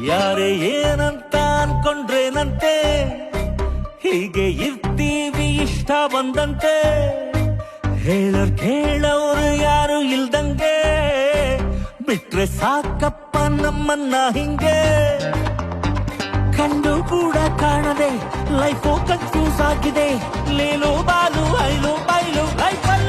ಯಾರೇ ಏನಂತ ಅನ್ಕೊಂಡ್ರೇನಂತೆ, ಹೀಗೆ ಇರ್ತೀವಿ ಇಷ್ಟ ಬಂದಂತೆ. ಕೇಳೋರು ಯಾರು ಇಲ್ದಂಗೆ, ಬಿಟ್ರೆ ಸಾಕಪ್ಪ ನಮ್ಮನ್ನ ಹಿಂಗೆ. ಕಂಡು ಕೂಡ ಕಾಣದೆ ಲೈಫು ಕನ್ಫ್ಯೂಸ್ ಆಗಿದೆ. ಲೇಲು ಬಾಲು ಐಲು ಬೈಲು ಲೈಫಲ್ಲಿ